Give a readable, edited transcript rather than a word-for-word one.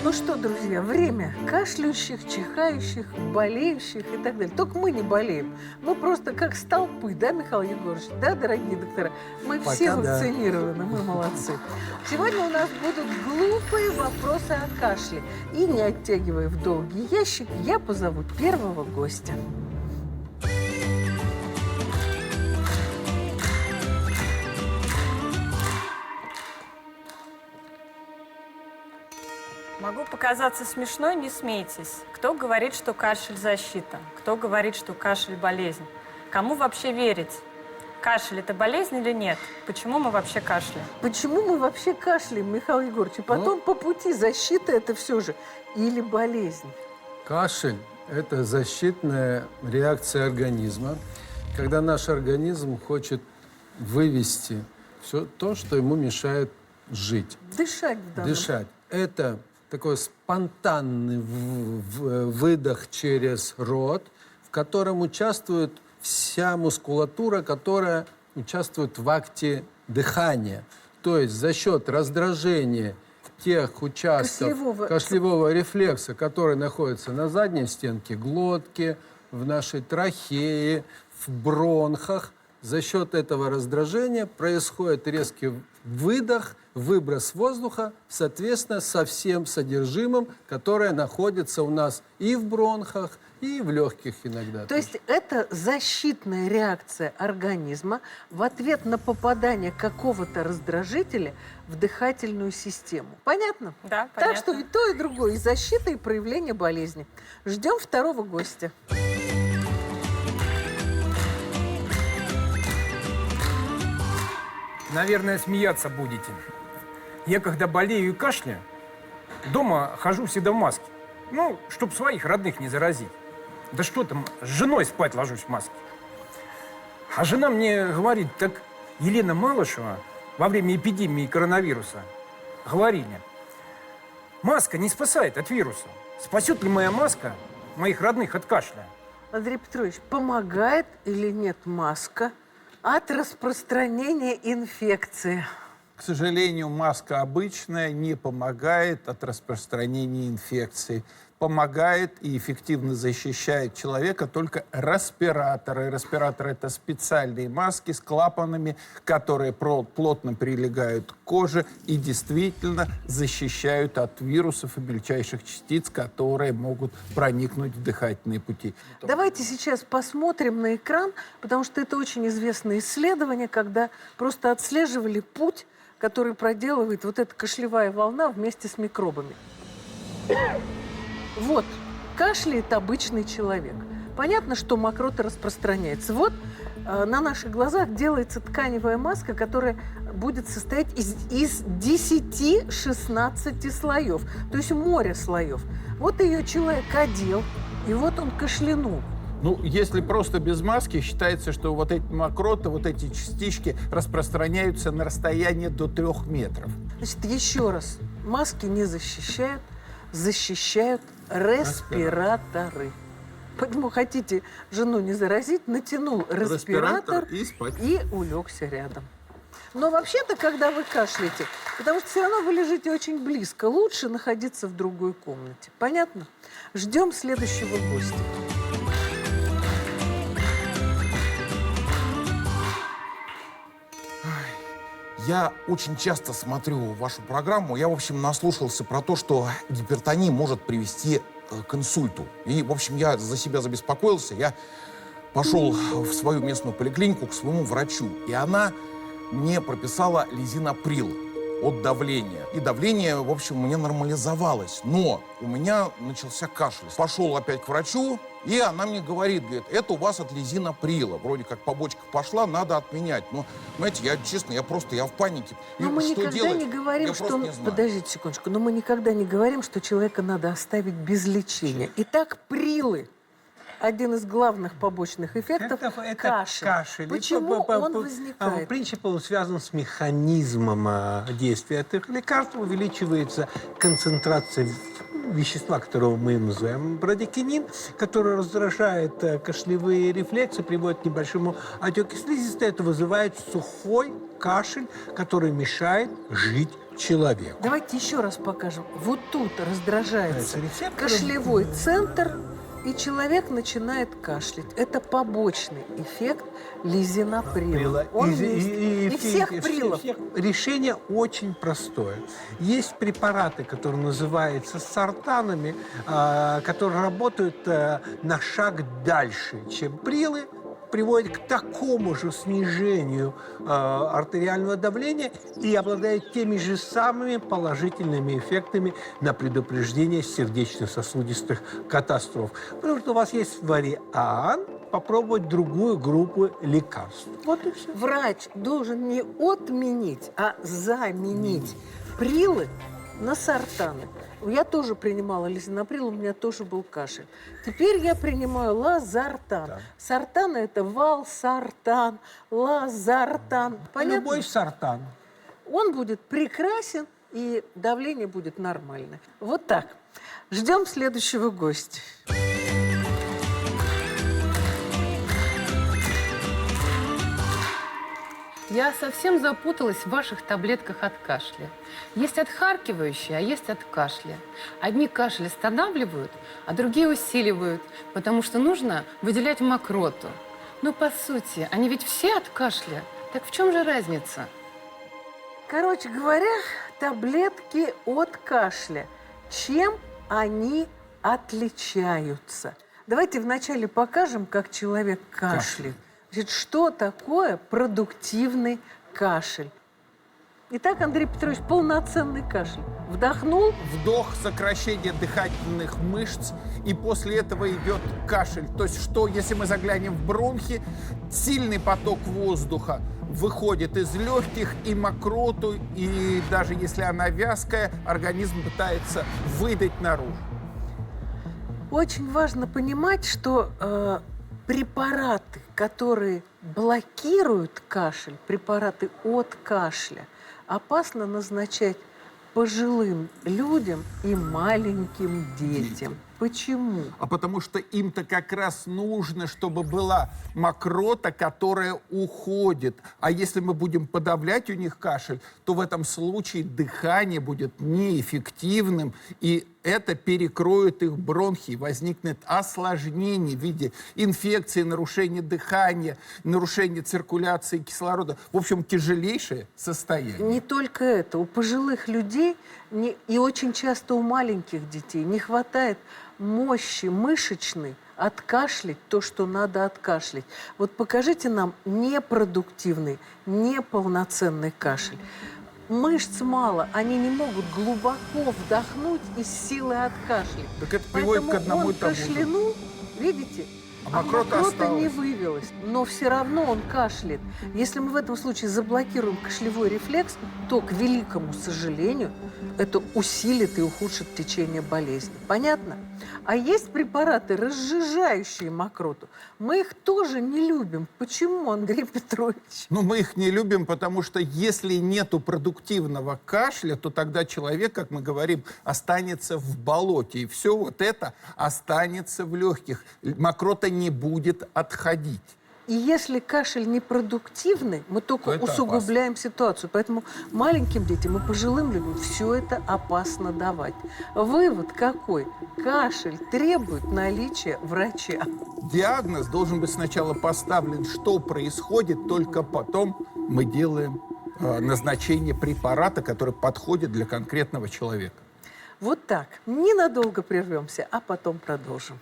Ну что, друзья, время кашляющих, чихающих, болеющих и так далее. Только мы не болеем. Мы просто как столпы, да, Михаил Егорович? Да, дорогие доктора? Мы Пока все да. вакцинированы, мы молодцы. Сегодня у нас будут глупые вопросы о кашле. И не оттягивая в долгий ящик, я позову первого гостя. Могу показаться смешной, не смейтесь. Кто говорит, что кашель – защита? Кто говорит, что кашель – болезнь? Кому вообще верить? Кашель – это болезнь или нет? Почему мы вообще кашляем? Почему мы вообще кашляем, Михаил Егорович? И потом по пути защита это все же или болезнь? Кашель – это защитная реакция организма, когда наш организм хочет вывести все то, что ему мешает жить. Дышать в данном. Дышать. Это такой спонтанный выдох через рот, в котором участвует вся мускулатура, которая участвует в акте дыхания. То есть за счет раздражения тех участков кашлевого рефлекса, которые находятся на задней стенке глотки, в нашей трахее, в бронхах, за счет этого раздражения происходит резкий выдох, выброс воздуха, соответственно, со всем содержимым, которое находится у нас и в бронхах, и в легких иногда. То есть это защитная реакция организма в ответ на попадание какого-то раздражителя в дыхательную систему. Понятно? Да, понятно. Так что и то, и другое, и защита, и проявление болезни. Ждем второго гостя. Наверное, смеяться будете. Я, когда болею и кашляю, дома хожу всегда в маске. Ну, чтоб своих родных не заразить. Да что там, с женой спать ложусь в маске. А жена мне говорит, так Елена Малышева во время эпидемии коронавируса говорили, маска не спасает от вируса. Спасет ли моя маска моих родных от кашля? Андрей Петрович, помогает или нет маска от распространения инфекции? К сожалению, маска обычная не помогает от распространения инфекции. Помогает и эффективно защищает человека только респираторы. Респираторы – это специальные маски с клапанами, которые плотно прилегают к коже и действительно защищают от вирусов и мельчайших частиц, которые могут проникнуть в дыхательные пути. Давайте сейчас посмотрим на экран, потому что это очень известное исследование, когда просто отслеживали путь, который проделывает вот эта кашлевая волна вместе с микробами. Вот, кашляет обычный человек. Понятно, что мокрота распространяется. Вот на наших глазах делается тканевая маска, которая будет состоять из 10-16 слоев. То есть море слоев. Вот ее человек одел, и вот он кашлянул. Ну, если просто без маски, считается, что вот эти мокроты, вот эти частички распространяются на расстояние до 3 метров. Значит, еще раз, маски не защищают, защищают респираторы. Поэтому хотите жену не заразить, натянул респиратор и спать. И улегся рядом. Но вообще-то, когда вы кашляете, потому что все равно вы лежите очень близко, лучше находиться в другой комнате. Понятно? Ждем следующего гостя. Я очень часто смотрю вашу программу. Я, в общем, наслушался про то, что гипертония может привести к инсульту. И, в общем, я за себя забеспокоился. Я пошел в свою местную поликлинику к своему врачу. И она мне прописала лизинаприл от давления. И давление, в общем, мне нормализовалось. Но у меня начался кашель. Пошел опять к врачу, и она мне говорит, это у вас от лизинаприла. Вроде как побочка пошла, надо отменять. Но, знаете, я честно, я в панике. Но мы никогда не говорим, что... Подождите секундочку. Но мы никогда не говорим, что человека надо оставить без лечения. Итак, прилы. Один из главных побочных эффектов – кашель. Почему он возникает? В принципе, он связан с механизмом действия этих лекарств. Увеличивается концентрация вещества, которого мы называем брадикинин, который раздражает кашлевые рефлексы, приводит к небольшому отеку слизистой. Это вызывает сухой кашель, который мешает жить человеку. Давайте еще раз покажем. Вот тут раздражается Это рецепторы. кашлевой центр, и человек начинает кашлять. Это побочный эффект лизинаприла. Он есть. И всех прилов. Решение очень простое. Есть препараты, которые называются сартанами, которые работают на шаг дальше, чем прилы, приводит к такому же снижению артериального давления и обладает теми же самыми положительными эффектами на предупреждение сердечно-сосудистых катастроф. Потому что у вас есть вариант попробовать другую группу лекарств. Вот и все. Врач должен не отменить, а заменить прилы на сартаны. Я тоже принимала лизинаприл, у меня тоже был кашель. Теперь я принимаю лазартан. Да. Сартан – это валсартан, лазартан. Понятно? Любой сартан. Он будет прекрасен, и давление будет нормальное. Вот так. Ждем следующего гостя. Я совсем запуталась в ваших таблетках от кашля. Есть отхаркивающие, а есть от кашля. Одни кашель останавливают, а другие усиливают, потому что нужно выделять мокроту. Но по сути, они ведь все от кашля. Так в чем же разница? Короче говоря, таблетки от кашля. Чем они отличаются? Давайте вначале покажем, как человек кашляет. Значит, что такое продуктивный кашель? Итак, Андрей Петрович, полноценный кашель. Вдохнул. Вдох, сокращение дыхательных мышц, и после этого идет кашель. То есть что, если мы заглянем в бронхи, сильный поток воздуха выходит из легких, и мокроту, и даже если она вязкая, организм пытается выдать наружу. Очень важно понимать, что препараты, которые блокируют кашель, препараты от кашля, опасно назначать пожилым людям и маленьким детям. Почему? А потому что им-то как раз нужно, чтобы была мокрота, которая уходит. А если мы будем подавлять у них кашель, то в этом случае дыхание будет неэффективным, и это перекроет их бронхи. Возникнет осложнение в виде инфекции, нарушения дыхания, нарушения циркуляции кислорода. В общем, тяжелейшее состояние. Не только это. У пожилых людей и очень часто у маленьких детей не хватает мощи мышечной откашлять то, что надо откашлять. Вот покажите нам непродуктивный, неполноценный кашель. Мышц мало, они не могут глубоко вдохнуть и с силой откашлять. Так это приводит к одному и он тому же. кашлянул, видите? А мокрота не осталась. вывелась, но все равно он кашляет. Если мы в этом случае заблокируем кашлевой рефлекс, то, к великому сожалению, это усилит и ухудшит течение болезни. Понятно? А есть препараты, разжижающие мокроту. Мы их тоже не любим. Почему, Андрей Петрович? Но мы их не любим, потому что если нету продуктивного кашля, то тогда человек, как мы говорим, останется в болоте. И все вот это останется в легких. Мокрота не будет отходить. И если кашель непродуктивный, мы только это усугубляем ситуацию. Поэтому маленьким детям и пожилым людям все это опасно давать. Вывод какой? Кашель требует наличия врача. Диагноз должен быть сначала поставлен, что происходит, только потом мы делаем назначение препарата, который подходит для конкретного человека. Вот так. Ненадолго прервемся, а потом продолжим.